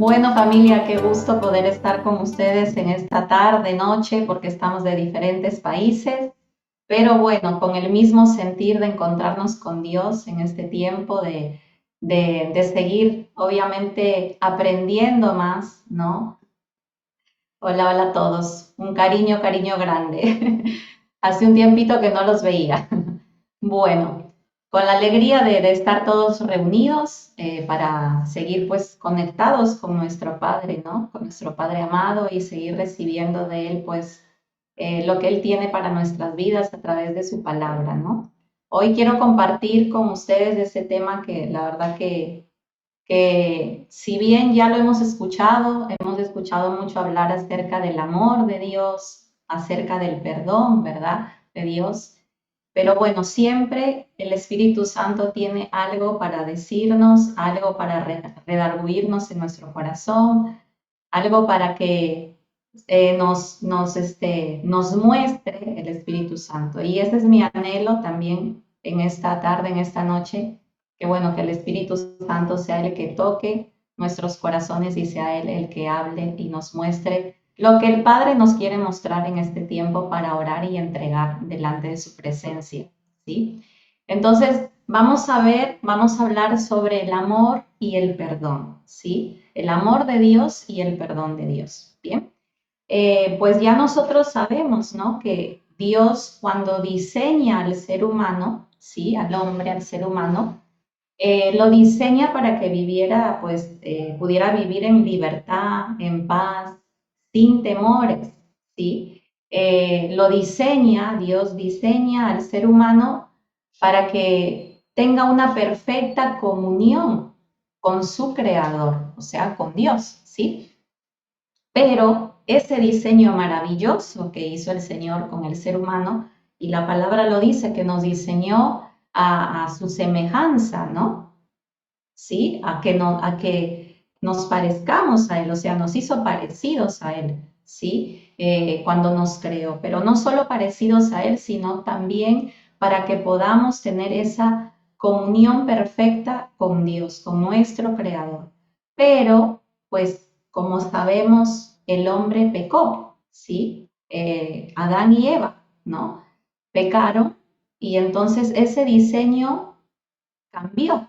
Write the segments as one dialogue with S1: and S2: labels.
S1: Bueno, familia, qué gusto poder estar con ustedes en esta tarde, noche, porque estamos de diferentes países, pero bueno, con el mismo sentir de encontrarnos con Dios en este tiempo, de seguir, obviamente, aprendiendo más, ¿no? Hola, hola a todos. Un cariño, cariño grande. Hace un tiempito que no los veía. Bueno, con la alegría de estar todos reunidos para seguir pues conectados con nuestro Padre, ¿no? Con nuestro Padre amado y seguir recibiendo de Él pues lo que Él tiene para nuestras vidas a través de su palabra, ¿no? Hoy quiero compartir con ustedes ese tema que la verdad que si bien ya lo hemos escuchado mucho hablar acerca del amor de Dios, acerca del perdón, ¿verdad? De Dios. Pero bueno, siempre el Espíritu Santo tiene algo para decirnos, algo para redarguirnos en nuestro corazón, algo para que nos muestre el Espíritu Santo. Y ese es mi anhelo también en esta tarde, en esta noche, que bueno, que el Espíritu Santo sea el que toque nuestros corazones y sea Él el que hable y nos muestre lo que el Padre nos quiere mostrar en este tiempo para orar y entregar delante de su presencia, ¿sí? Entonces, vamos a hablar sobre el amor y el perdón, ¿sí? El amor de Dios y el perdón de Dios, ¿bien? Pues ya nosotros sabemos, ¿no? Que Dios cuando diseña al ser humano, ¿sí? Al hombre, al ser humano, lo diseña para que viviera, pues, pudiera vivir en libertad, en paz, sin temores, ¿sí? Dios diseña al ser humano para que tenga una perfecta comunión con su creador, o sea, con Dios, ¿sí? Pero ese diseño maravilloso que hizo el Señor con el ser humano, y la palabra lo dice, que nos diseñó a su semejanza, ¿no? ¿Sí? A que nos parezcamos a Él, o sea, nos hizo parecidos a Él, ¿sí? Cuando nos creó, pero no solo parecidos a Él, sino también para que podamos tener esa comunión perfecta con Dios, con nuestro Creador. Pero, pues, como sabemos, el hombre pecó, ¿sí? Adán y Eva, ¿no? Pecaron y entonces ese diseño cambió,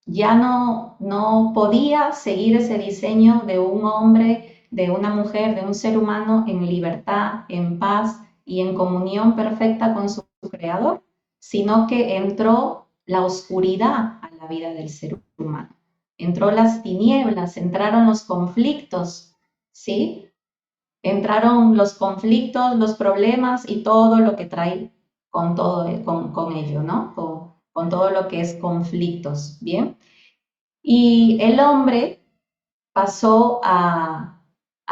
S1: ya no podía seguir ese diseño de un hombre, de una mujer, de un ser humano en libertad, en paz y en comunión perfecta con su creador, sino que entró la oscuridad a la vida del ser humano. Entró las tinieblas, entraron los conflictos, ¿sí? Entraron los conflictos, los problemas y todo lo que trae con todo, con ello, ¿no? Con todo lo que es conflictos, ¿bien? Y el hombre pasó a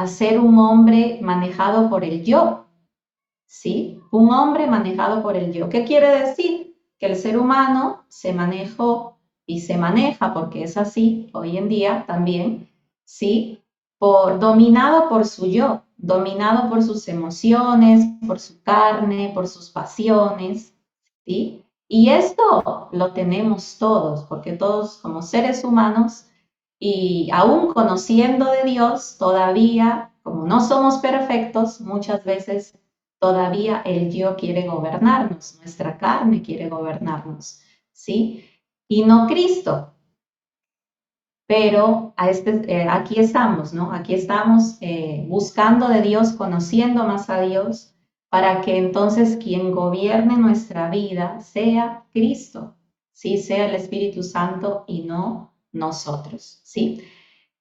S1: ser un hombre manejado por el yo, ¿sí? Un hombre manejado por el yo. ¿Qué quiere decir? Que el ser humano se manejó y se maneja, porque es así hoy en día también, ¿sí? Dominado por su yo, dominado por sus emociones, por su carne, por sus pasiones, ¿sí? Y esto lo tenemos todos, porque todos como seres humanos y aún conociendo de Dios, todavía, como no somos perfectos, muchas veces todavía el yo quiere gobernarnos, nuestra carne quiere gobernarnos, ¿sí? Y no Cristo. Pero aquí estamos, ¿no? Aquí estamos buscando de Dios, conociendo más a Dios, para que entonces quien gobierne nuestra vida sea Cristo, ¿sí? Sea el Espíritu Santo y no nosotros, ¿sí?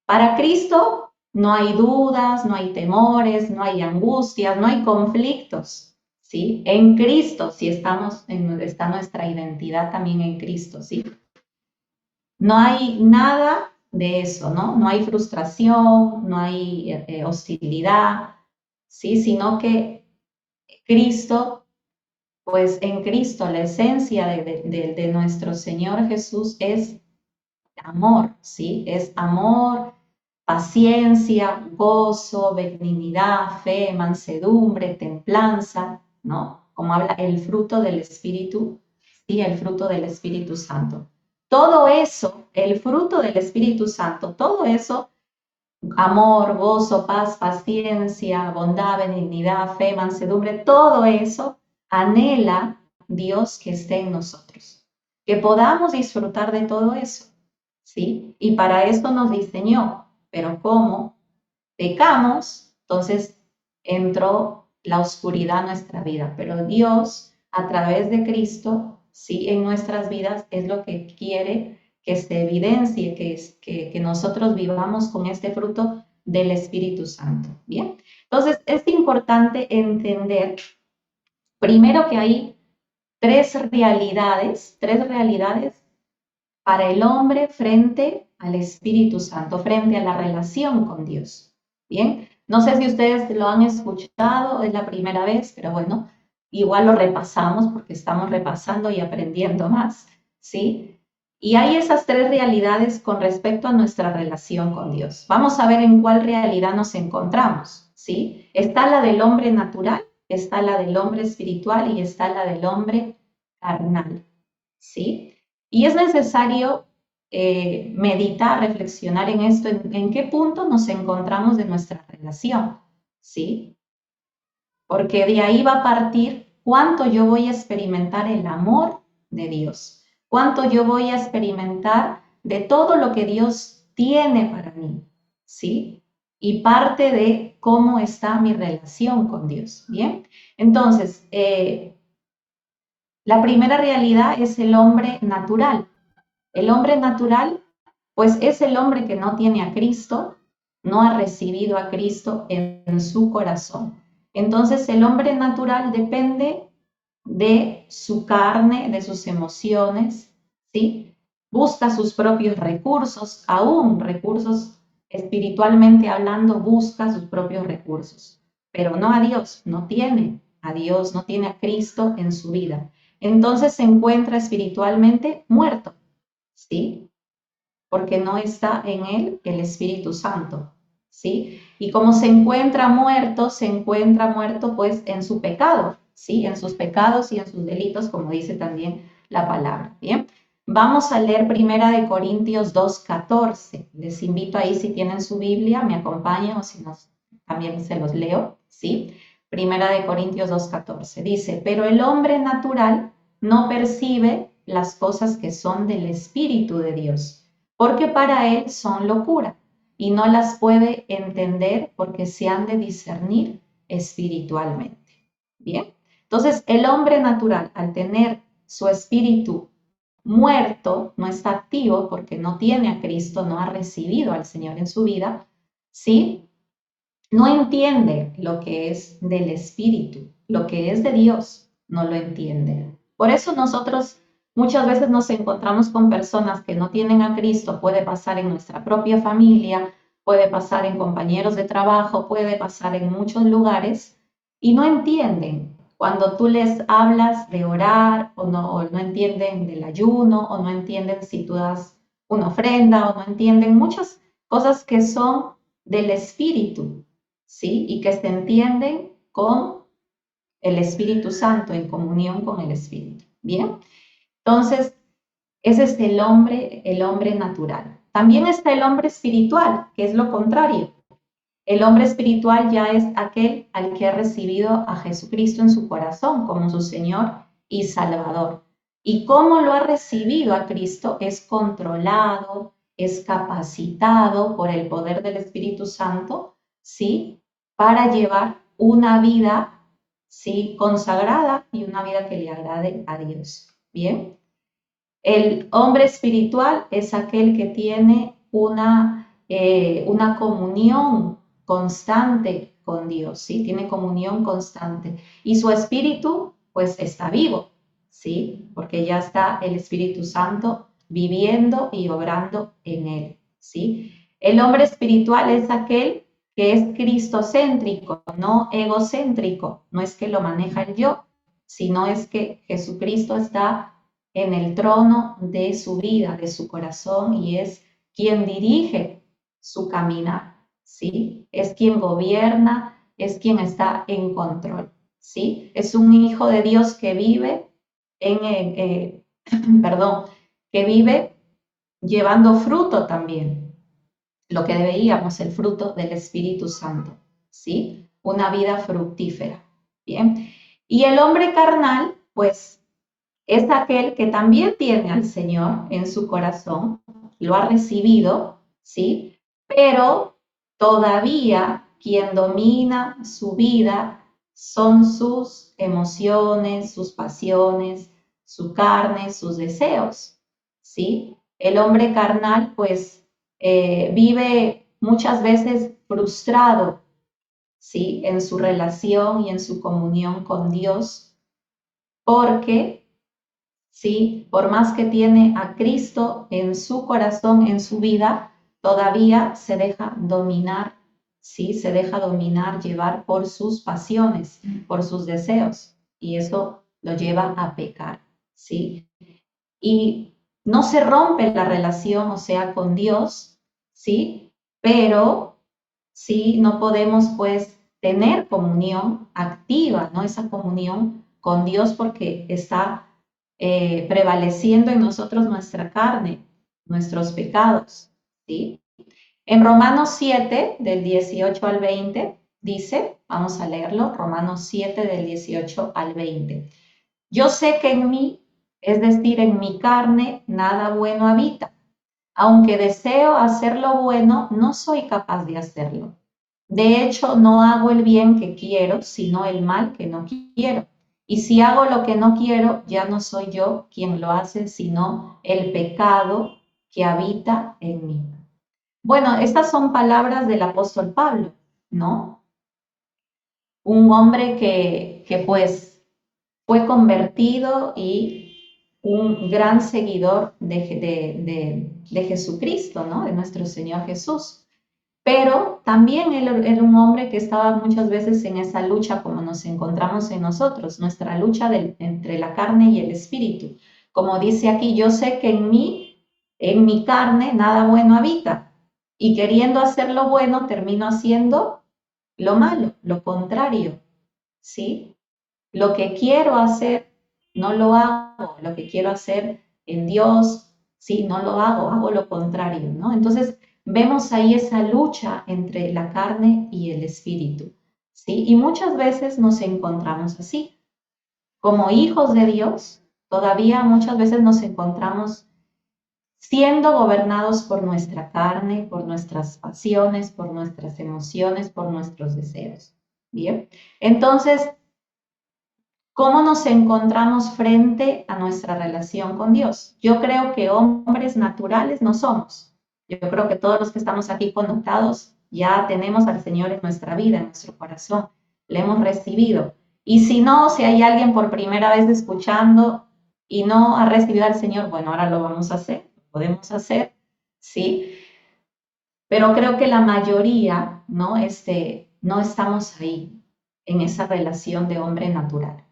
S1: Para Cristo no hay dudas, no hay temores, no hay angustias, no hay conflictos, ¿sí? En Cristo, si está nuestra identidad también en Cristo, ¿sí? No hay nada de eso, ¿no? No hay frustración, no hay hostilidad, ¿sí? Sino que Cristo, pues en Cristo, la esencia de nuestro Señor Jesús es amor, ¿sí? Es amor, paciencia, gozo, benignidad, fe, mansedumbre, templanza, ¿no? Como habla el fruto del Espíritu, ¿sí? El fruto del Espíritu Santo. Todo eso, el fruto del Espíritu Santo, todo eso amor, gozo, paz, paciencia, bondad, benignidad, fe, mansedumbre, todo eso anhela Dios que esté en nosotros, que podamos disfrutar de todo eso, ¿sí? Y para esto nos diseñó, pero ¿cómo? Pecamos, entonces entró la oscuridad a nuestra vida, pero Dios a través de Cristo, sí, en nuestras vidas es lo que quiere que se evidencie, que nosotros vivamos con este fruto del Espíritu Santo, ¿bien? Entonces es importante entender primero que hay tres realidades para el hombre frente al Espíritu Santo, frente a la relación con Dios. Bien, no sé si ustedes lo han escuchado, es la primera vez, pero bueno, igual lo repasamos porque estamos repasando y aprendiendo más, ¿sí? Y hay esas tres realidades con respecto a nuestra relación con Dios. Vamos a ver en cuál realidad nos encontramos, ¿sí? Está la del hombre natural, está la del hombre espiritual y está la del hombre carnal, ¿sí? Y es necesario meditar, reflexionar en esto, en qué punto nos encontramos de nuestra relación, ¿sí? Porque de ahí va a partir cuánto yo voy a experimentar el amor de Dios, cuánto yo voy a experimentar de todo lo que Dios tiene para mí, ¿sí? Y parte de cómo está mi relación con Dios, ¿bien? Entonces, la primera realidad es el hombre natural. El hombre natural, pues es el hombre que no tiene a Cristo, no ha recibido a Cristo en su corazón. Entonces el hombre natural depende de su carne, de sus emociones, ¿sí? Busca sus propios recursos, aún recursos espiritualmente hablando, busca sus propios recursos, pero no a Dios, no tiene a Dios, no tiene a Cristo en su vida. Entonces se encuentra espiritualmente muerto, ¿sí? Porque no está en él el Espíritu Santo, ¿sí? Y como se encuentra muerto pues en su pecado, ¿sí? En sus pecados y en sus delitos, como dice también la palabra, ¿bien? Vamos a leer Primera de Corintios 2:14. Les invito ahí, si tienen su Biblia, me acompañan o si no, también se los leo, ¿sí? Primera de Corintios 2:14. Dice, pero el hombre natural no percibe las cosas que son del Espíritu de Dios, porque para él son locura y no las puede entender porque se han de discernir espiritualmente. Bien, entonces el hombre natural, al tener su espíritu muerto, no está activo porque no tiene a Cristo, no ha recibido al Señor en su vida, ¿sí? No entiende lo que es del Espíritu, lo que es de Dios, no lo entiende. Por eso nosotros muchas veces nos encontramos con personas que no tienen a Cristo, puede pasar en nuestra propia familia, puede pasar en compañeros de trabajo, puede pasar en muchos lugares y no entienden. Cuando tú les hablas de orar o no entienden del ayuno o no entienden si tú das una ofrenda o no entienden muchas cosas que son del Espíritu, ¿sí? Y que se entienden con el Espíritu Santo, en comunión con el Espíritu. Bien, entonces, ese es el hombre natural. También está el hombre espiritual, que es lo contrario. El hombre espiritual ya es aquel al que ha recibido a Jesucristo en su corazón como su Señor y Salvador. Y cómo lo ha recibido a Cristo es controlado, es capacitado por el poder del Espíritu Santo, ¿sí? Para llevar una vida, ¿sí? Consagrada y una vida que le agrade a Dios. Bien. El hombre espiritual es aquel que tiene una comunión constante con Dios, ¿sí? Tiene comunión constante. Y su espíritu, pues, está vivo, ¿sí? Porque ya está el Espíritu Santo viviendo y obrando en él, ¿sí? El hombre espiritual es aquel que es cristocéntrico, no egocéntrico. No es que lo maneja el yo, sino es que Jesucristo está en el trono de su vida, de su corazón, y es quien dirige su caminar, ¿sí? Es quien gobierna, es quien está en control, ¿sí? Es un hijo de Dios que vive perdón, que vive llevando fruto también, lo que veíamos, el fruto del Espíritu Santo, ¿sí? Una vida fructífera, ¿bien? Y el hombre carnal, pues, es aquel que también tiene al Señor en su corazón, lo ha recibido, ¿sí? Pero todavía quien domina su vida son sus emociones, sus pasiones, su carne, sus deseos, ¿sí? El hombre carnal, pues, vive muchas veces frustrado, ¿sí? En su relación y en su comunión con Dios, porque, ¿sí? Por más que tiene a Cristo en su corazón, en su vida, todavía se deja dominar, ¿sí? Se deja dominar, llevar por sus pasiones, por sus deseos, y eso lo lleva a pecar, ¿sí? Y no se rompe la relación, o sea, con Dios, ¿sí? Pero sí no podemos, pues, tener comunión activa, ¿no? Esa comunión con Dios porque está prevaleciendo en nosotros nuestra carne, nuestros pecados, ¿sí? En Romanos 7, del 18 al 20, dice, vamos a leerlo, Romanos 7, del 18 al 20. Yo sé que en mí, es decir, en mi carne, nada bueno habita. Aunque deseo hacer lo bueno, no soy capaz de hacerlo. De hecho, no hago el bien que quiero, sino el mal que no quiero. Y si hago lo que no quiero, ya no soy yo quien lo hace, sino el pecado que habita en mí. Bueno, estas son palabras del apóstol Pablo, ¿no? Un hombre que pues fue convertido y un gran seguidor de Jesucristo, ¿no? De nuestro Señor Jesús. Pero también él era un hombre que estaba muchas veces en esa lucha como nos encontramos en nosotros, nuestra lucha entre la carne y el espíritu. Como dice aquí, yo sé que en mi carne, nada bueno habita. Y queriendo hacer lo bueno, termino haciendo lo malo, lo contrario, ¿sí? Lo que quiero hacer, no lo hago. Lo que quiero hacer en Dios, sí, no lo hago, hago lo contrario, ¿no? Entonces, vemos ahí esa lucha entre la carne y el espíritu, ¿sí? Y muchas veces nos encontramos así. Como hijos de Dios, todavía muchas veces nos encontramos siendo gobernados por nuestra carne, por nuestras pasiones, por nuestras emociones, por nuestros deseos. Bien, entonces, ¿cómo nos encontramos frente a nuestra relación con Dios? Yo creo que hombres naturales no somos. Yo creo que todos los que estamos aquí conectados ya tenemos al Señor en nuestra vida, en nuestro corazón. Le hemos recibido. Y si no, si hay alguien por primera vez escuchando y no ha recibido al Señor, bueno, ahora lo vamos a hacer, lo podemos hacer, ¿sí? Pero creo que la mayoría, ¿no? No estamos ahí, en esa relación de hombre natural,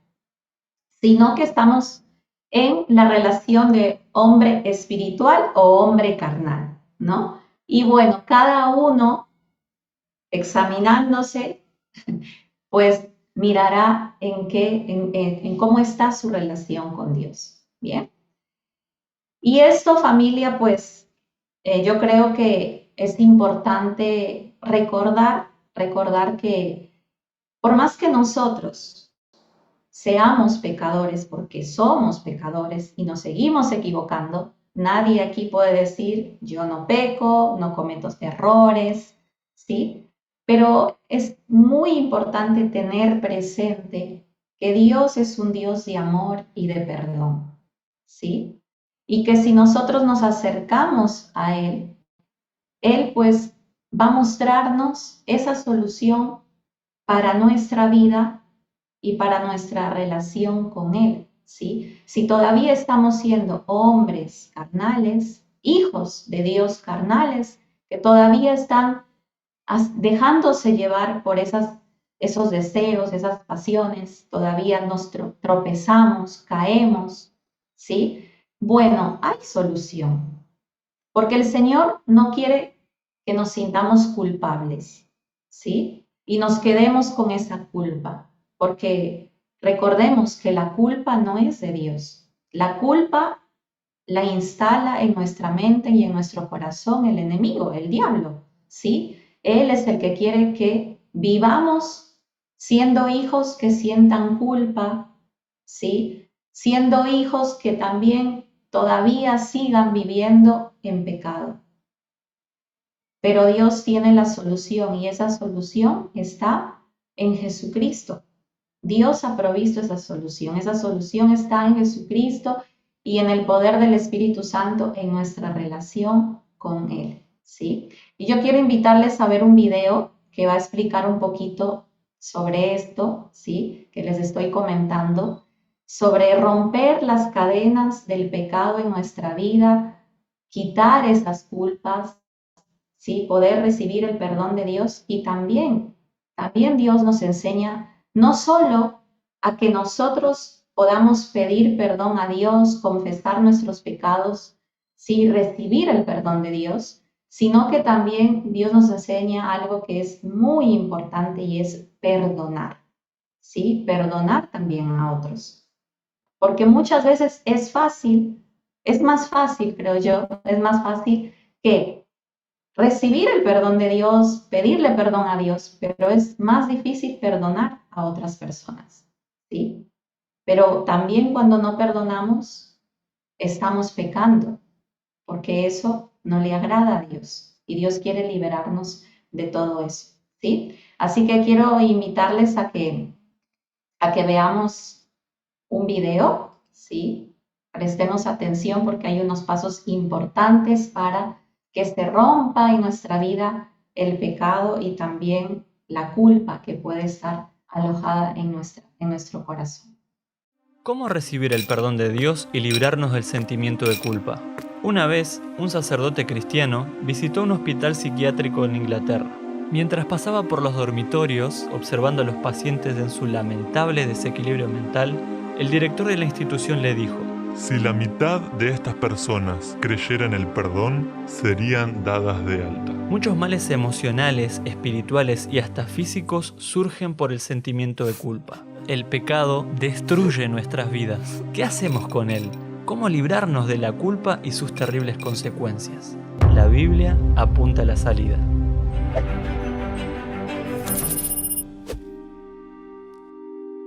S1: sino que estamos en la relación de hombre espiritual o hombre carnal, ¿no? Y bueno, cada uno examinándose, pues mirará en cómo está su relación con Dios, ¿bien? Y esto, familia, pues yo creo que es importante recordar que por más que nosotros seamos pecadores, porque somos pecadores y nos seguimos equivocando, nadie aquí puede decir yo no peco, no cometo errores, ¿sí? Pero es muy importante tener presente que Dios es un Dios de amor y de perdón, ¿sí? Y que si nosotros nos acercamos a Él pues va a mostrarnos esa solución para nuestra vida y para nuestra relación con Él, ¿sí? Si todavía estamos siendo hombres carnales, hijos de Dios carnales, que todavía están dejándose llevar por esos deseos, esas pasiones, todavía nos tropezamos, caemos, ¿sí? Bueno, hay solución, porque el Señor no quiere que nos sintamos culpables, ¿sí? Y nos quedemos con esa culpa, porque recordemos que la culpa no es de Dios. La culpa la instala en nuestra mente y en nuestro corazón el enemigo, el diablo, ¿sí? Él es el que quiere que vivamos siendo hijos que sientan culpa, ¿sí? Siendo hijos que también todavía sigan viviendo en pecado. Pero Dios tiene la solución y esa solución está en Jesucristo. Dios ha provisto esa solución. Esa solución está en Jesucristo y en el poder del Espíritu Santo en nuestra relación con Él, ¿sí? Y yo quiero invitarles a ver un video que va a explicar un poquito sobre esto, ¿sí? Que les estoy comentando, sobre romper las cadenas del pecado en nuestra vida, quitar esas culpas, ¿sí? Poder recibir el perdón de Dios y también Dios nos enseña no solo a que nosotros podamos pedir perdón a Dios, confesar nuestros pecados, sí, recibir el perdón de Dios, sino que también Dios nos enseña algo que es muy importante y es perdonar, ¿sí? Perdonar también a otros. Porque muchas veces es más fácil, creo yo, es más fácil que recibir el perdón de Dios, pedirle perdón a Dios, pero es más difícil perdonar a otras personas, ¿sí? Pero también cuando no perdonamos, estamos pecando, porque eso no le agrada a Dios y Dios quiere liberarnos de todo eso, ¿sí? Así que quiero invitarles a que veamos un video, ¿sí? Prestemos atención porque hay unos pasos importantes para que se rompa en nuestra vida el pecado y también la culpa que puede estar alojada en nuestro corazón.
S2: ¿Cómo recibir el perdón de Dios y librarnos del sentimiento de culpa? Una vez, un sacerdote cristiano visitó un hospital psiquiátrico en Inglaterra. Mientras pasaba por los dormitorios, observando a los pacientes en su lamentable desequilibrio mental, el director de la institución le dijo:
S3: si la mitad de estas personas creyeran el perdón, serían dadas de alta.
S2: Muchos males emocionales, espirituales y hasta físicos surgen por el sentimiento de culpa. El pecado destruye nuestras vidas. ¿Qué hacemos con él? ¿Cómo librarnos de la culpa y sus terribles consecuencias? La Biblia apunta a la salida.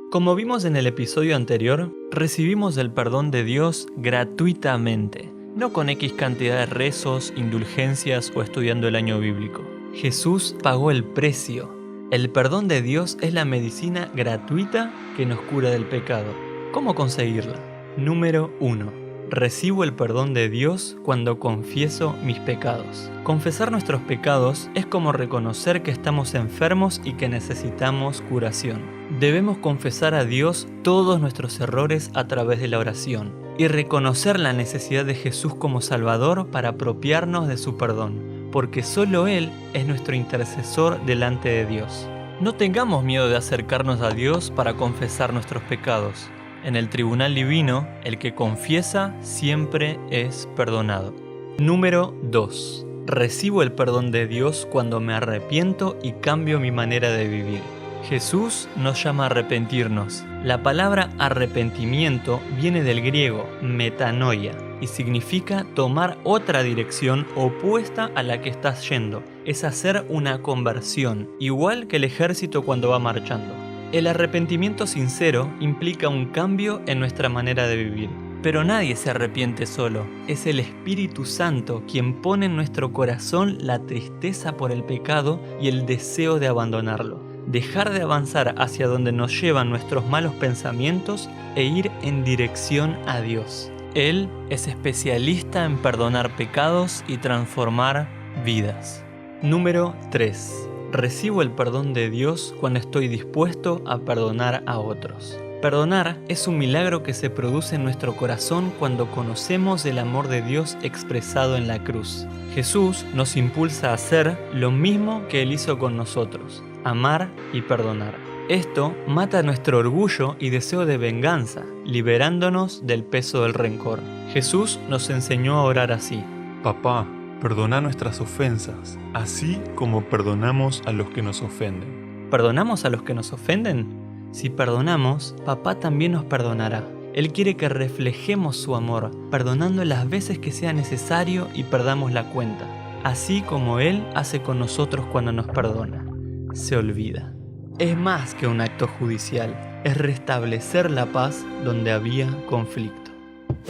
S2: Como vimos en el episodio anterior, recibimos el perdón de Dios gratuitamente, no con X cantidad de rezos, indulgencias o estudiando el año bíblico. Jesús pagó el precio. El perdón de Dios es la medicina gratuita que nos cura del pecado. ¿Cómo conseguirla? Número 1. Recibo el perdón de Dios cuando confieso mis pecados. Confesar nuestros pecados es como reconocer que estamos enfermos y que necesitamos curación. Debemos confesar a Dios todos nuestros errores a través de la oración y reconocer la necesidad de Jesús como Salvador para apropiarnos de su perdón, porque solo Él es nuestro intercesor delante de Dios. No tengamos miedo de acercarnos a Dios para confesar nuestros pecados. En el tribunal divino, el que confiesa siempre es perdonado. Número 2. Recibo el perdón de Dios cuando me arrepiento y cambio mi manera de vivir. Jesús nos llama a arrepentirnos. La palabra arrepentimiento viene del griego metanoia y significa tomar otra dirección opuesta a la que estás yendo. Es hacer una conversión, igual que el ejército cuando va marchando. El arrepentimiento sincero implica un cambio en nuestra manera de vivir. Pero nadie se arrepiente solo. Es el Espíritu Santo quien pone en nuestro corazón la tristeza por el pecado y el deseo de abandonarlo. Dejar de avanzar hacia donde nos llevan nuestros malos pensamientos e ir en dirección a Dios. Él es especialista en perdonar pecados y transformar vidas. Número 3. Recibo el perdón de Dios cuando estoy dispuesto a perdonar a otros. Perdonar es un milagro que se produce en nuestro corazón cuando conocemos el amor de Dios expresado en la cruz. Jesús nos impulsa a hacer lo mismo que Él hizo con nosotros, amar y perdonar. Esto mata nuestro orgullo y deseo de venganza, liberándonos del peso del rencor. Jesús nos enseñó a orar así:
S3: Papá, perdona nuestras ofensas, así como perdonamos a los que nos ofenden.
S2: ¿Perdonamos a los que nos ofenden? Si perdonamos, Papá también nos perdonará. Él quiere que reflejemos su amor, perdonando las veces que sea necesario y perdamos la cuenta. así como Él hace con nosotros cuando nos perdona. Se olvida. Es más que un acto judicial, es restablecer la paz donde había conflicto.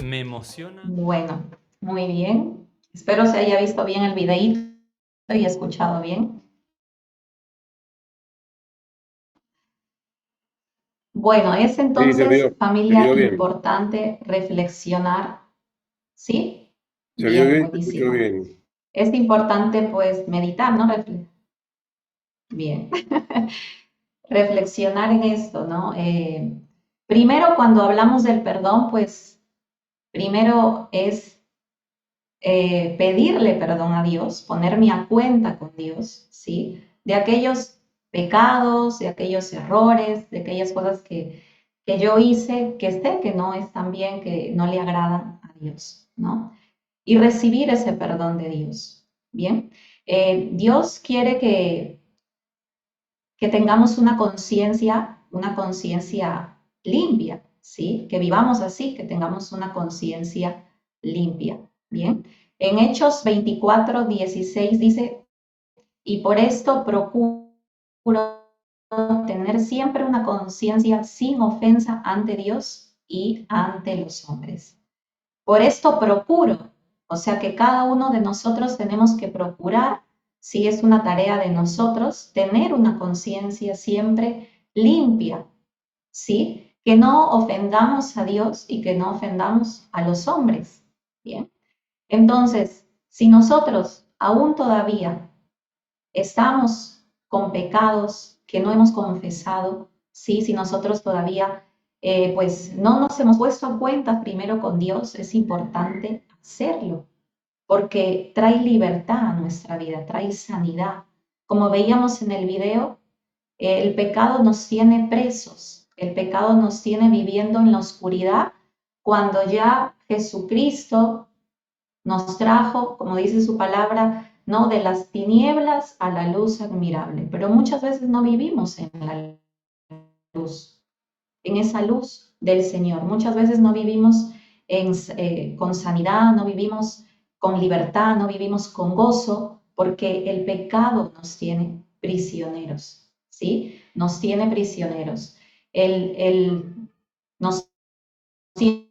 S2: Me emociona.
S1: Bueno, muy bien. Espero se haya visto bien el videíto y escuchado bien. Bueno, es
S4: Sí,
S1: entonces,
S4: se vio
S1: familia,
S4: bien.
S1: importante reflexionar, ¿sí?
S4: Se vio
S1: Bien,
S4: bien, se escuchó
S1: buenísimo.
S4: bien.
S1: Es importante, pues, meditar, ¿no? Bien. Reflexionar en esto, ¿no? Primero, cuando hablamos del perdón, pues, primero es pedirle perdón a Dios, ponerme a cuenta con Dios, ¿sí? De aquellos pecados, de aquellos errores, de aquellas cosas que yo hice, que sé que no están bien, que no le agradan a Dios, ¿no? Y recibir ese perdón de Dios, ¿bien? Dios quiere que tengamos una conciencia limpia, ¿sí? Que vivamos así, que tengamos una conciencia limpia, ¿bien? En Hechos 24:16 dice, y por esto procuro tener siempre una conciencia sin ofensa ante Dios y ante los hombres. Por esto procuro, o sea que cada uno de nosotros tenemos que procurar, si es una tarea de nosotros, tener una conciencia siempre limpia, ¿sí? Que no ofendamos a Dios y que no ofendamos a los hombres, ¿bien? Entonces, si nosotros aún todavía estamos con pecados que no hemos confesado, ¿sí? Si nosotros todavía pues no nos hemos puesto a cuenta primero con Dios, es importante hacerlo, porque trae libertad a nuestra vida, trae sanidad. Como veíamos en el video, el pecado nos tiene presos, el pecado nos tiene viviendo en la oscuridad, cuando ya Jesucristo nos trajo, como dice su palabra, no de las tinieblas a la luz admirable, pero muchas veces no vivimos en la luz, en esa luz del Señor. Muchas veces no vivimos con sanidad, no vivimos con libertad, no vivimos con gozo, porque el pecado nos tiene prisioneros, ¿sí? Nos tiene prisioneros. Nos tiene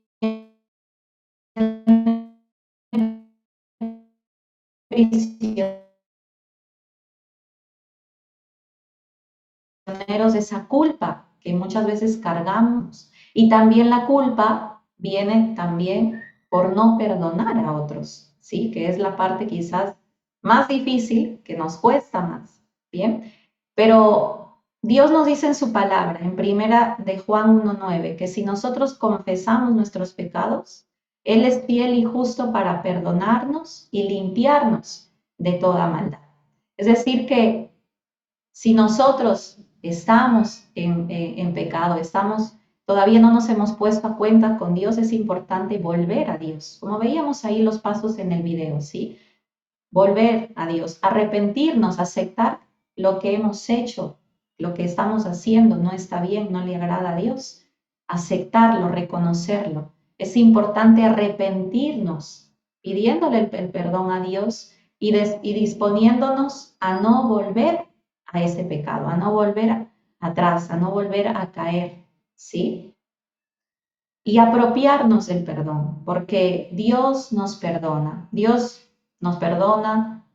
S1: prisioneros de esa culpa que muchas veces cargamos. Y también la culpa viene también por no perdonar a otros, ¿sí? Que es la parte quizás más difícil, que nos cuesta más, ¿bien? Pero Dios nos dice en su palabra, en primera de Juan 1:9, que si nosotros confesamos nuestros pecados, Él es fiel y justo para perdonarnos y limpiarnos de toda maldad. Es decir, que si nosotros estamos en pecado, todavía no nos hemos puesto a cuenta con Dios, es importante volver a Dios. Como veíamos ahí los pasos en el video, ¿sí? Volver a Dios, arrepentirnos, aceptar lo que hemos hecho, lo que estamos haciendo no está bien, no le agrada a Dios. Aceptarlo, reconocerlo. Es importante arrepentirnos, pidiéndole el perdón a Dios y disponiéndonos a no volver a ese pecado, a no volver atrás, a no volver a caer, ¿sí? Y apropiarnos del perdón, porque Dios nos perdona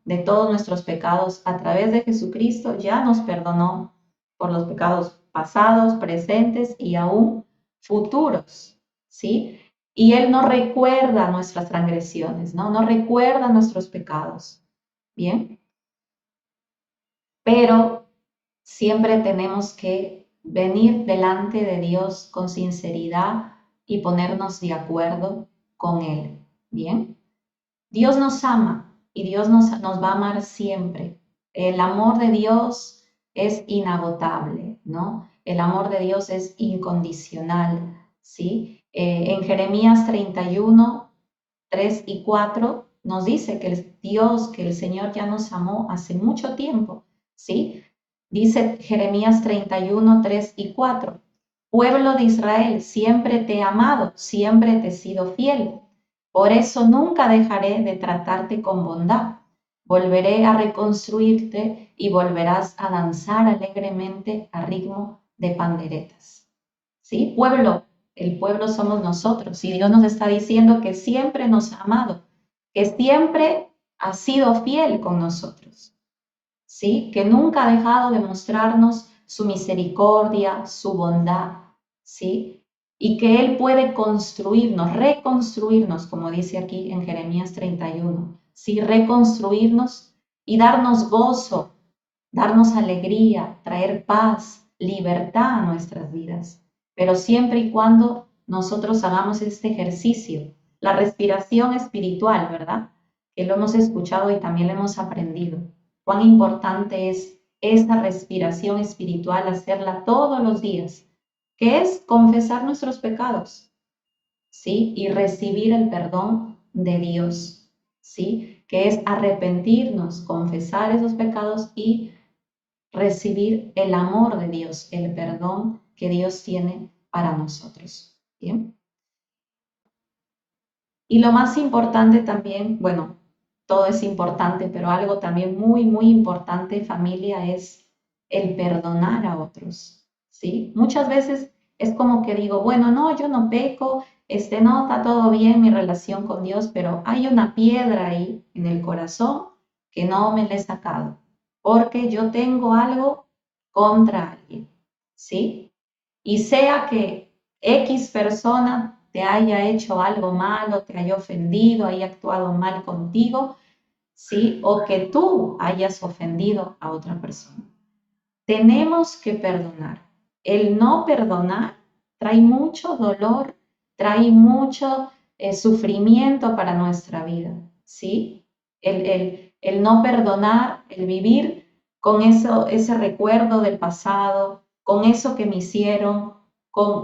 S1: de todos nuestros pecados a través de Jesucristo, ya nos perdonó por los pecados pasados, presentes y aún futuros, ¿sí? Y Él no recuerda nuestras transgresiones, ¿no? No recuerda nuestros pecados, ¿bien? Pero siempre tenemos que venir delante de Dios con sinceridad y ponernos de acuerdo con Él. ¿Bien? Dios nos ama y Dios nos va a amar siempre. El amor de Dios es inagotable, ¿no? El amor de Dios es incondicional, ¿sí? En Jeremías 31:3 y 4 nos dice que que el Señor ya nos amó hace mucho tiempo, ¿sí? Dice Jeremías 31:3 y 4, pueblo de Israel, siempre te he amado, siempre te he sido fiel. Por eso nunca dejaré de tratarte con bondad. volveré a reconstruirte y volverás a danzar alegremente a ritmo de panderetas. ¿Sí? Pueblo, el pueblo somos nosotros y Dios nos está diciendo que siempre nos ha amado, que siempre ha sido fiel con nosotros, ¿sí? Que nunca ha dejado de mostrarnos su misericordia, su bondad, ¿sí? Y que Él puede construirnos, reconstruirnos, como dice aquí en Jeremías 31, ¿sí? Reconstruirnos y darnos gozo, darnos alegría, traer paz, libertad a nuestras vidas, pero siempre y cuando nosotros hagamos este ejercicio, la respiración espiritual, ¿verdad? Que lo hemos escuchado y también lo hemos aprendido. Cuán importante es esta respiración espiritual, hacerla todos los días, que es confesar nuestros pecados, ¿sí? Y recibir el perdón de Dios, ¿sí? Que es arrepentirnos, confesar esos pecados y recibir el amor de Dios, el perdón que Dios tiene para nosotros. ¿Bien? Y lo más importante también, bueno, todo es importante, pero algo también muy, muy importante, familia, es el perdonar a otros, ¿sí? Muchas veces es como que digo, bueno, no, yo no peco, no, está todo bien mi relación con Dios, pero hay una piedra ahí en el corazón que no me la he sacado, porque yo tengo algo contra alguien, ¿sí? Y sea que X persona te haya hecho algo malo, te haya ofendido, haya actuado mal contigo, ¿sí? O que tú hayas ofendido a otra persona. Tenemos que perdonar. El no perdonar trae mucho dolor, trae mucho sufrimiento para nuestra vida, ¿sí? El no perdonar, el vivir con eso, ese recuerdo del pasado, con eso que me hicieron,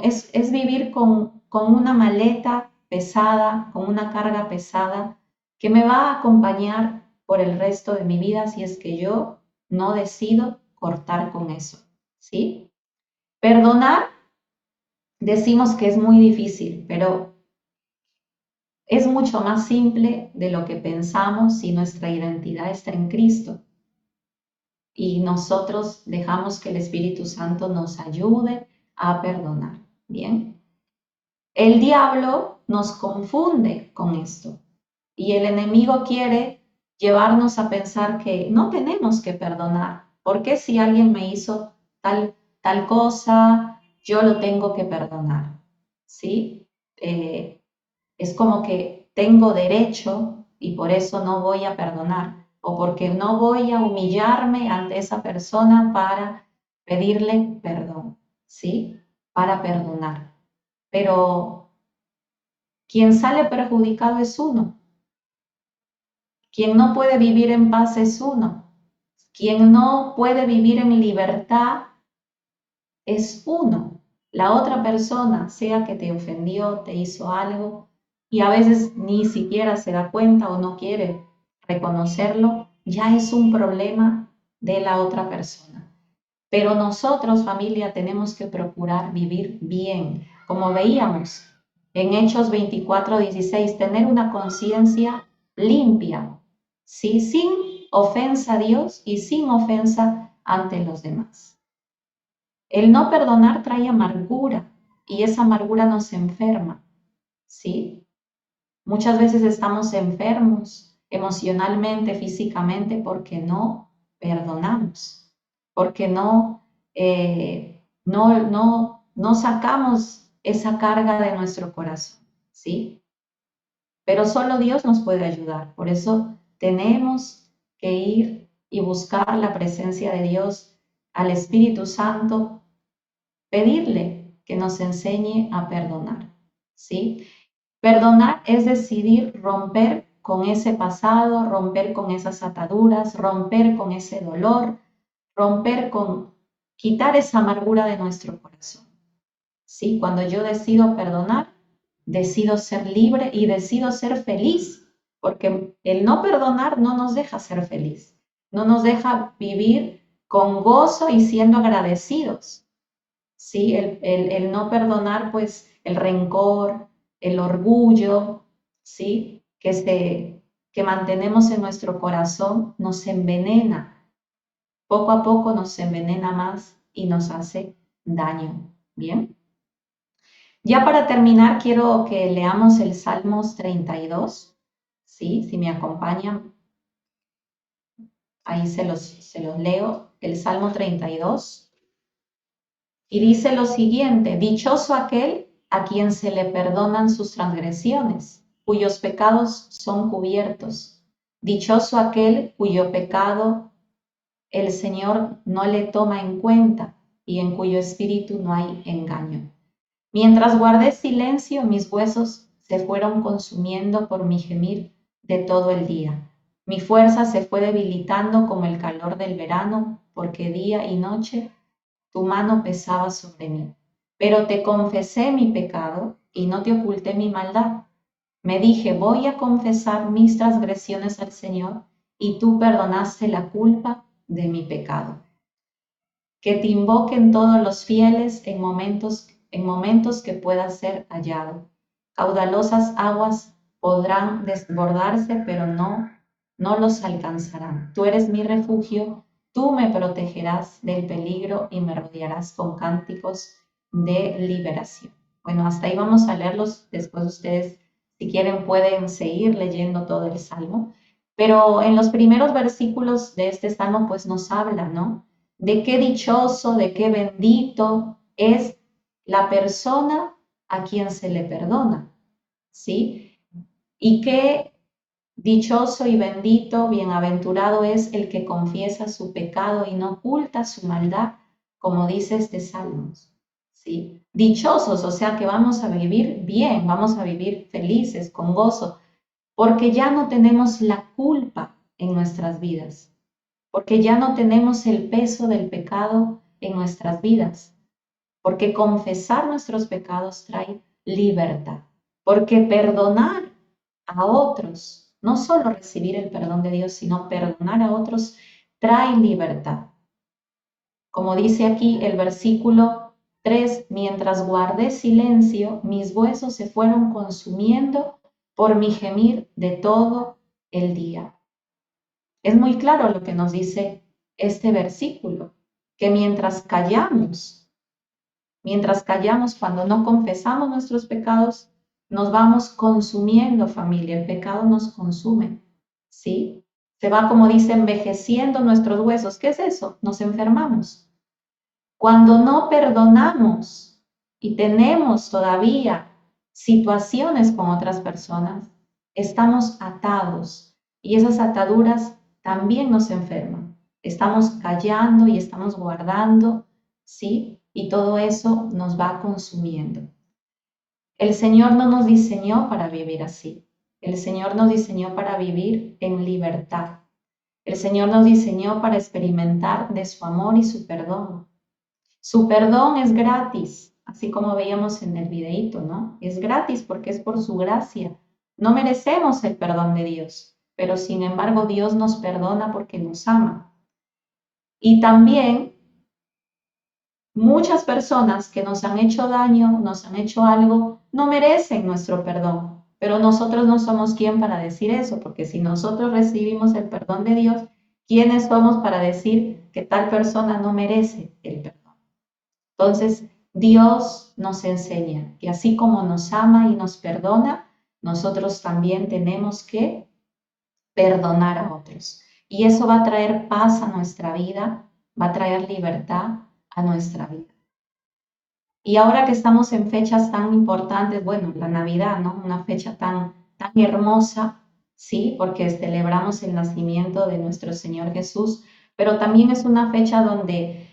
S1: es vivir con una maleta pesada, con una carga pesada que me va a acompañar por el resto de mi vida si es que yo no decido cortar con eso, ¿sí? Perdonar, decimos que es muy difícil, pero es mucho más simple de lo que pensamos si nuestra identidad está en Cristo y nosotros dejamos que el Espíritu Santo nos ayude a perdonar, ¿bien? El diablo nos confunde con esto y el enemigo quiere llevarnos a pensar que no tenemos que perdonar. ¿Por qué si alguien me hizo tal cosa, yo lo tengo que perdonar? ¿Sí? Es como que tengo derecho y por eso no voy a perdonar o porque no voy a humillarme ante esa persona para pedirle perdón, ¿sí? Para perdonar. Pero quien sale perjudicado es uno. Quien no puede vivir en paz es uno. Quien no puede vivir en libertad es uno. La otra persona, sea que te ofendió, te hizo algo, y a veces ni siquiera se da cuenta o no quiere reconocerlo, ya es un problema de la otra persona. Pero nosotros, familia, tenemos que procurar vivir bien, como veíamos en Hechos 24:16, tener una conciencia limpia, ¿sí? Sin ofensa a Dios y sin ofensa ante los demás. El no perdonar trae amargura y esa amargura nos enferma, ¿sí? Muchas veces estamos enfermos emocionalmente, físicamente, porque no perdonamos, porque no sacamos esa carga de nuestro corazón, ¿sí? Pero solo Dios nos puede ayudar. Por eso tenemos que ir y buscar la presencia de Dios, al Espíritu Santo, pedirle que nos enseñe a perdonar, ¿sí? Perdonar es decidir romper con ese pasado, romper con esas ataduras, romper con ese dolor, romper con quitar esa amargura de nuestro corazón. ¿Sí? Cuando yo decido perdonar, decido ser libre y decido ser feliz, porque el no perdonar no nos deja ser feliz, no nos deja vivir con gozo y siendo agradecidos. ¿Sí? El no perdonar, pues el rencor, el orgullo, ¿sí? Que que mantenemos en nuestro corazón nos envenena. Poco a poco nos envenena más y nos hace daño. ¿Bien? Ya para terminar, quiero que leamos el Salmos 32. ¿Sí? Si me acompañan, ahí se los leo. El Salmo 32. Y dice lo siguiente: dichoso aquel a quien se le perdonan sus transgresiones, cuyos pecados son cubiertos. Dichoso aquel cuyo pecado el Señor no le toma en cuenta y en cuyo espíritu no hay engaño. Mientras guardé silencio, mis huesos se fueron consumiendo por mi gemir de todo el día. Mi fuerza se fue debilitando como el calor del verano, porque día y noche tu mano pesaba sobre mí. Pero te confesé mi pecado y no te oculté mi maldad. Me dije, voy a confesar mis transgresiones al Señor, y tú perdonaste la culpa de mi pecado. Que te invoquen todos los fieles en momentos que pueda ser hallado. Caudalosas aguas podrán desbordarse, pero no los alcanzarán. Tú eres mi refugio, tú me protegerás del peligro y me rodearás con cánticos de liberación. Bueno, hasta ahí vamos a leerlos. Después ustedes, si quieren, pueden seguir leyendo todo el Salmo. Pero en los primeros versículos de este Salmo, pues nos habla, ¿no? De qué dichoso, de qué bendito es la persona a quien se le perdona, ¿sí? Y qué dichoso y bendito, bienaventurado es el que confiesa su pecado y no oculta su maldad, como dice este Salmo, ¿sí? Dichosos, o sea que vamos a vivir bien, vamos a vivir felices, con gozo, porque ya no tenemos la culpa en nuestras vidas, porque ya no tenemos el peso del pecado en nuestras vidas, porque confesar nuestros pecados trae libertad, porque perdonar a otros, no solo recibir el perdón de Dios, sino perdonar a otros, trae libertad. Como dice aquí el versículo 3, mientras guardé silencio, mis huesos se fueron consumiendo por mi gemir de todo el día. Es muy claro lo que nos dice este versículo, que mientras callamos cuando no confesamos nuestros pecados, nos vamos consumiendo, familia. El pecado nos consume, ¿sí? Se va, como dice, envejeciendo nuestros huesos. ¿Qué es eso? Nos enfermamos. Cuando no perdonamos y tenemos todavía situaciones con otras personas, estamos atados y esas ataduras también nos enferman. Estamos callando y estamos guardando, ¿sí? Y todo eso nos va consumiendo. El Señor no nos diseñó para vivir así. El Señor nos diseñó para vivir en libertad. El Señor nos diseñó para experimentar de su amor y su perdón. Su perdón es gratis, así como veíamos en el videíto, ¿no? Es gratis porque es por su gracia. No merecemos el perdón de Dios, pero sin embargo Dios nos perdona porque nos ama. Y también muchas personas que nos han hecho daño, nos han hecho algo, no merecen nuestro perdón, pero nosotros no somos quien para decir eso, porque si nosotros recibimos el perdón de Dios, ¿quiénes somos para decir que tal persona no merece el perdón? Entonces, Dios nos enseña que así como nos ama y nos perdona, nosotros también tenemos que perdonar a otros. Y eso va a traer paz a nuestra vida, va a traer libertad a nuestra vida. Y ahora que estamos en fechas tan importantes, bueno, la Navidad, ¿no? Una fecha tan hermosa, ¿sí? Porque celebramos el nacimiento de nuestro Señor Jesús, pero también es una fecha donde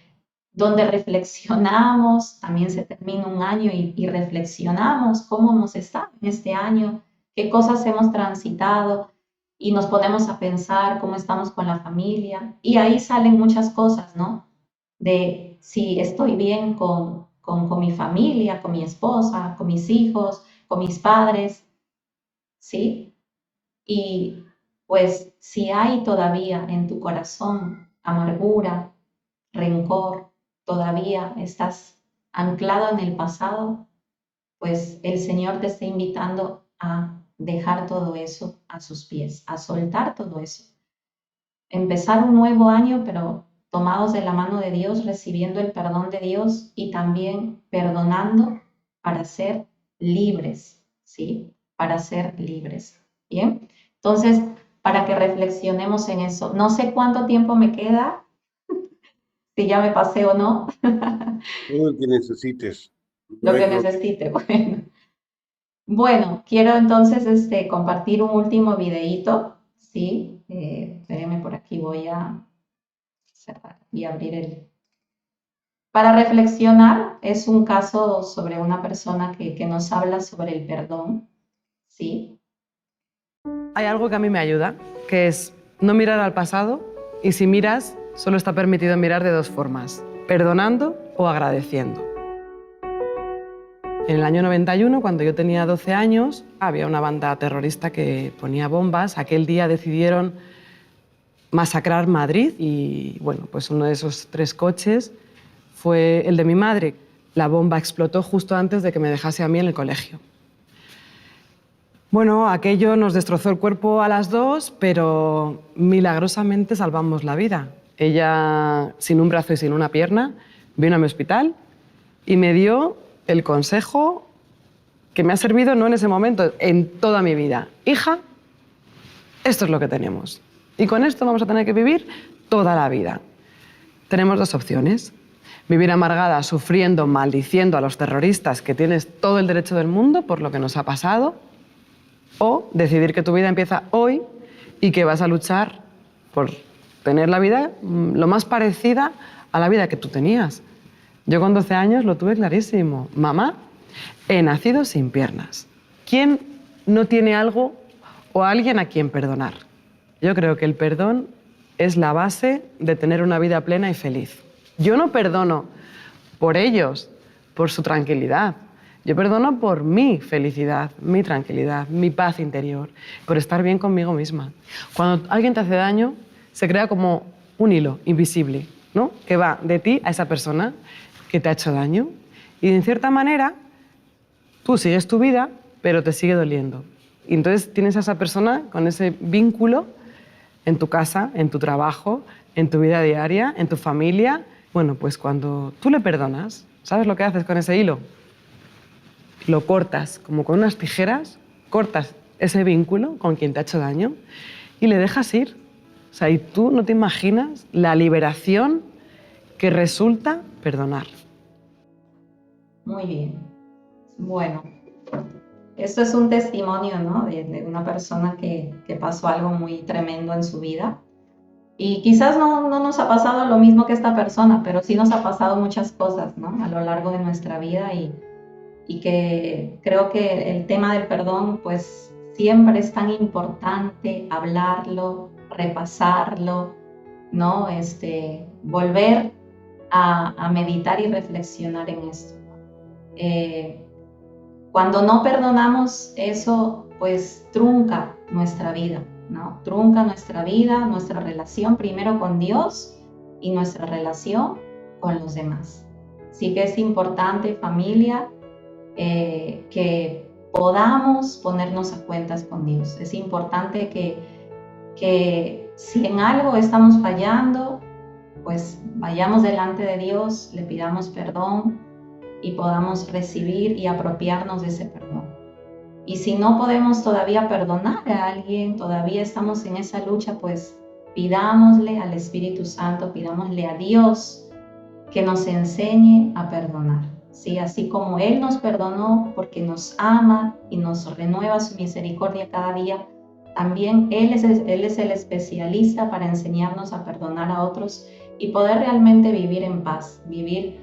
S1: reflexionamos, también se termina un año y reflexionamos cómo hemos estado en este año, qué cosas hemos transitado y nos ponemos a pensar cómo estamos con la familia y ahí salen muchas cosas, ¿no? De si estoy bien con mi familia, con mi esposa, con mis hijos, con mis padres, ¿sí? Y pues si hay todavía en tu corazón amargura, rencor, todavía estás anclado en el pasado, pues el Señor te está invitando a dejar todo eso a sus pies, a soltar todo eso. Empezar un nuevo año, pero tomados de la mano de Dios, recibiendo el perdón de Dios y también perdonando para ser libres, ¿sí? Para ser libres. ¿Bien? Entonces, para que reflexionemos en eso. No sé cuánto tiempo me queda, si ya me pasé o no,
S4: Todo lo que necesites. No
S1: lo
S4: hay
S1: que
S4: problema.
S1: necesite. Bueno, quiero entonces compartir un último videíto, ¿sí? Espérenme, por aquí voy a cerrar y abrir el... Para reflexionar, es un caso sobre una persona que nos habla sobre el perdón, ¿sí?
S5: Hay algo que a mí me ayuda, que es no mirar al pasado, y si miras, solo está permitido mirar de dos formas, perdonando o agradeciendo. En el año 91, cuando yo tenía 12 años, había una banda terrorista que ponía bombas. Aquel día decidieron masacrar Madrid y, bueno, pues uno de esos 3 coches fue el de mi madre. La bomba explotó justo antes de que me dejase a mí en el colegio. Bueno, aquello nos destrozó el cuerpo a las 2, pero milagrosamente salvamos la vida. Ella, sin un brazo y sin una pierna, vino a mi hospital y me dio el consejo que me ha servido no en ese momento, en toda mi vida. Hija, esto es lo que tenemos. Y con esto vamos a tener que vivir toda la vida. Tenemos 2 opciones. Vivir amargada, sufriendo, maldiciendo a los terroristas, que tienes todo el derecho del mundo por lo que nos ha pasado, o decidir que tu vida empieza hoy y que vas a luchar por tener la vida lo más parecida a la vida que tú tenías. Yo con 12 años lo tuve clarísimo. Mamá, he nacido sin piernas. ¿Quién no tiene algo o alguien a quien perdonar? Yo creo que el perdón es la base de tener una vida plena y feliz. Yo no perdono por ellos, por su tranquilidad. Yo perdono por mi felicidad, mi tranquilidad, mi paz interior, por estar bien conmigo misma. Cuando alguien te hace daño, se crea como un hilo invisible, ¿no? Que va de ti a esa persona que te ha hecho daño. Y en cierta manera, tú sigues tu vida, pero te sigue doliendo. Y entonces tienes a esa persona con ese vínculo en tu casa, en tu trabajo, en tu vida diaria, en tu familia. Bueno, pues cuando tú le perdonas, ¿sabes lo que haces con ese hilo? Lo cortas, como con unas tijeras, cortas ese vínculo con quien te ha hecho daño y le dejas ir. O sea, y tú no te imaginas la liberación que resulta perdonar.
S1: Muy bien. Bueno, esto es un testimonio, ¿no? de una persona que pasó algo muy tremendo en su vida. Y quizás no nos ha pasado lo mismo que esta persona, pero sí nos ha pasado muchas cosas, ¿no? A lo largo de nuestra vida y que creo que el tema del perdón, pues siempre es tan importante hablarlo, repasarlo, ¿no? Volver a meditar y reflexionar en esto. Cuando no perdonamos eso, pues trunca nuestra vida, ¿no? Trunca nuestra vida, nuestra relación primero con Dios y nuestra relación con los demás. Sí que es importante, familia, que podamos ponernos a cuentas con Dios. Es importante que si en algo estamos fallando, pues vayamos delante de Dios, le pidamos perdón y podamos recibir y apropiarnos de ese perdón. Y si no podemos todavía perdonar a alguien, todavía estamos en esa lucha, pues pidámosle al Espíritu Santo, pidámosle a Dios que nos enseñe a perdonar. ¿Sí? Así como Él nos perdonó porque nos ama y nos renueva su misericordia cada día, también Él es el especialista para enseñarnos a perdonar a otros y poder realmente vivir en paz, vivir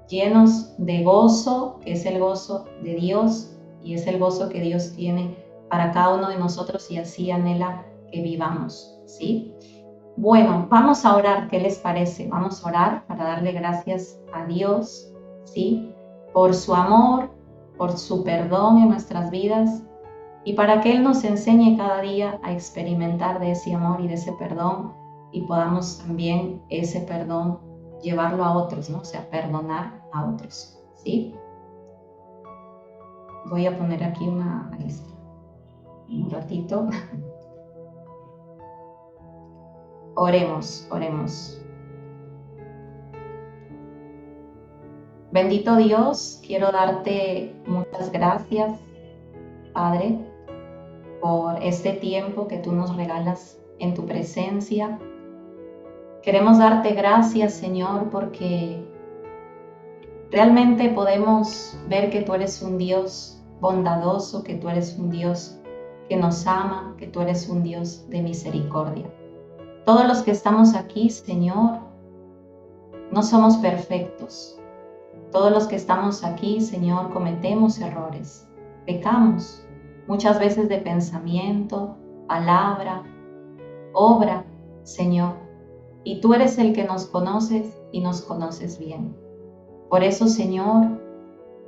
S1: llenos de gozo, que es el gozo de Dios y es el gozo que Dios tiene para cada uno de nosotros y así anhela que vivamos, ¿sí? Bueno, vamos a orar, ¿qué les parece? Vamos a orar para darle gracias a Dios, ¿sí? Por su amor, por su perdón en nuestras vidas y para que Él nos enseñe cada día a experimentar de ese amor y de ese perdón y podamos también ese perdón llevarlo a otros, ¿no? O sea, perdonar a otros, ¿sí? Voy a poner aquí una lista. un ratito. Oremos, oremos. Bendito Dios, quiero darte muchas gracias, Padre, por este tiempo que tú nos regalas en tu presencia. Queremos darte gracias, Señor, porque realmente podemos ver que tú eres un Dios bondadoso, que tú eres un Dios que nos ama, que tú eres un Dios de misericordia. Todos los que estamos aquí, Señor, no somos perfectos. Todos los que estamos aquí, Señor, cometemos errores, pecamos, muchas veces de pensamiento, palabra, obra, Señor. Y tú eres el que nos conoces y nos conoces bien. Por eso, Señor,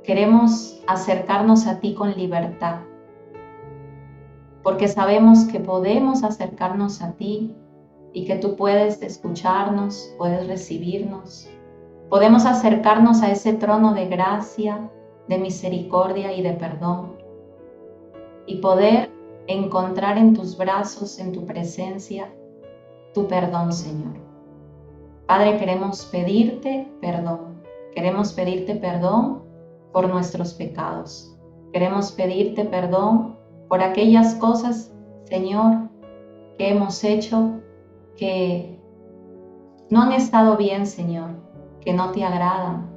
S1: queremos acercarnos a ti con libertad, porque sabemos que podemos acercarnos a ti y que tú puedes escucharnos, puedes recibirnos. Podemos acercarnos a ese trono de gracia, de misericordia y de perdón, y poder encontrar en tus brazos, en tu presencia, tu perdón, Señor. Padre, queremos pedirte perdón por nuestros pecados. Queremos pedirte perdón por aquellas cosas, Señor, que hemos hecho que no han estado bien, Señor, que no te agradan.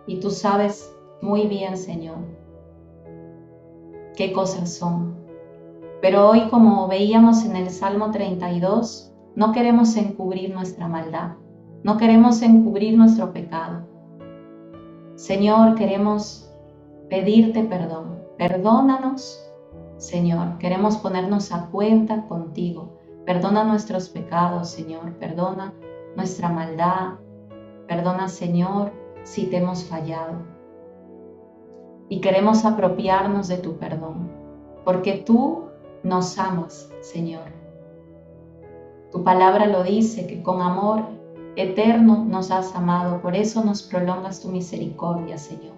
S1: Y tú sabes muy bien, Señor, qué cosas son. Pero hoy, como veíamos en el Salmo 32, no queremos encubrir nuestra maldad, no queremos encubrir nuestro pecado. Señor, queremos pedirte perdón. Perdónanos, Señor. Queremos ponernos a cuenta contigo. Perdona nuestros pecados, Señor. Perdona nuestra maldad. Perdona, Señor, si te hemos fallado. Y queremos apropiarnos de tu perdón, porque tú nos amas, Señor. Tu palabra lo dice, que con amor eterno nos has amado, por eso nos prolongas tu misericordia, Señor.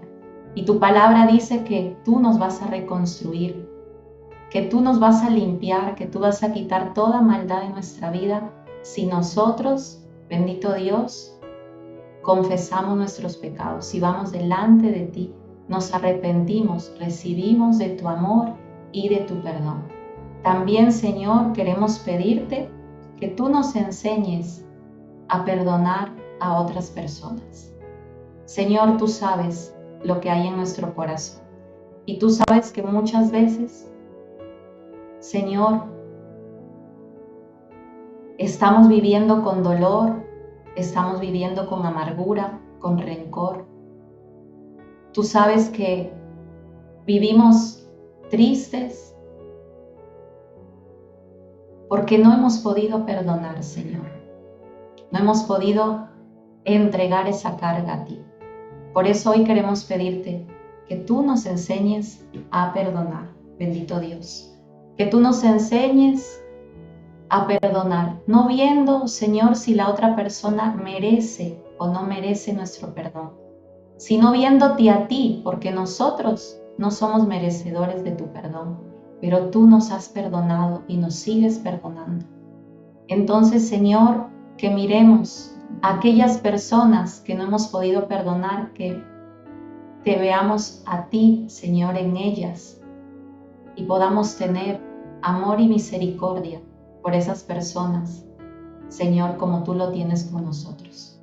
S1: Y tu palabra dice que tú nos vas a reconstruir, que tú nos vas a limpiar, que tú vas a quitar toda maldad de nuestra vida si nosotros, bendito Dios, confesamos nuestros pecados y vamos delante de ti, nos arrepentimos, recibimos de tu amor y de tu perdón. También, Señor, queremos pedirte que tú nos enseñes a perdonar a otras personas. Señor, tú sabes lo que hay en nuestro corazón y tú sabes que muchas veces, Señor, estamos viviendo con dolor, estamos viviendo con amargura, con rencor. Tú sabes que vivimos tristes porque no hemos podido perdonar, Señor. No hemos podido entregar esa carga a ti. Por eso hoy queremos pedirte que tú nos enseñes a perdonar, bendito Dios. Que tú nos enseñes a perdonar, no viendo, Señor, si la otra persona merece o no merece nuestro perdón, sino viéndote a ti, porque nosotros no somos merecedores de tu perdón, pero tú nos has perdonado y nos sigues perdonando. Entonces, Señor, que miremos a aquellas personas que no hemos podido perdonar, que te veamos a ti, Señor, en ellas y podamos tener amor y misericordia por esas personas, Señor, como tú lo tienes con nosotros.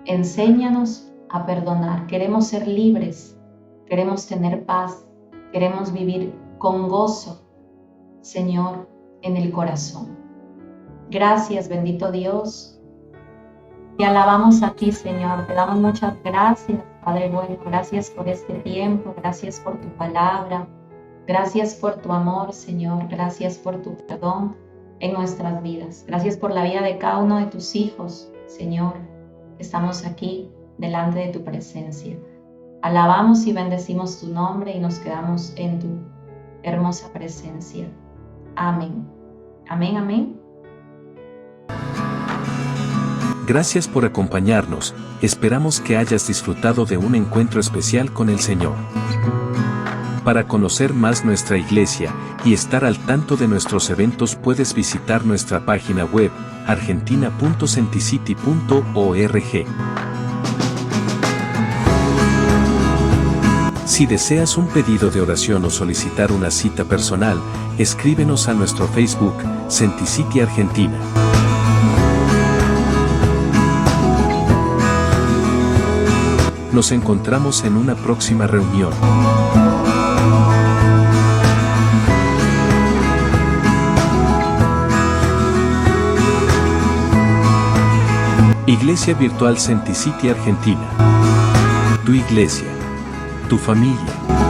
S1: Enséñanos a perdonar. Queremos ser libres, queremos tener paz, queremos vivir con gozo, Señor, en el corazón. Gracias, bendito Dios. Te alabamos a ti, Señor. Te damos muchas gracias, Padre bueno. Gracias por este tiempo, gracias por tu palabra, gracias por tu amor, Señor. Gracias por tu perdón en nuestras vidas. Gracias por la vida de cada uno de tus hijos, Señor. Estamos aquí delante de tu presencia. Alabamos y bendecimos tu nombre y nos quedamos en tu hermosa presencia. Amén. Amén, amén.
S6: Gracias por acompañarnos. Esperamos que hayas disfrutado de un encuentro especial con el Señor. Para conocer más nuestra iglesia y estar al tanto de nuestros eventos puedes visitar nuestra página web argentina.centicity.org. Si deseas un pedido de oración o solicitar una cita personal, escríbenos a nuestro Facebook, Centicity Argentina. Nos encontramos en una próxima reunión. Iglesia Virtual Centicity Argentina. Tu iglesia. Tu familia.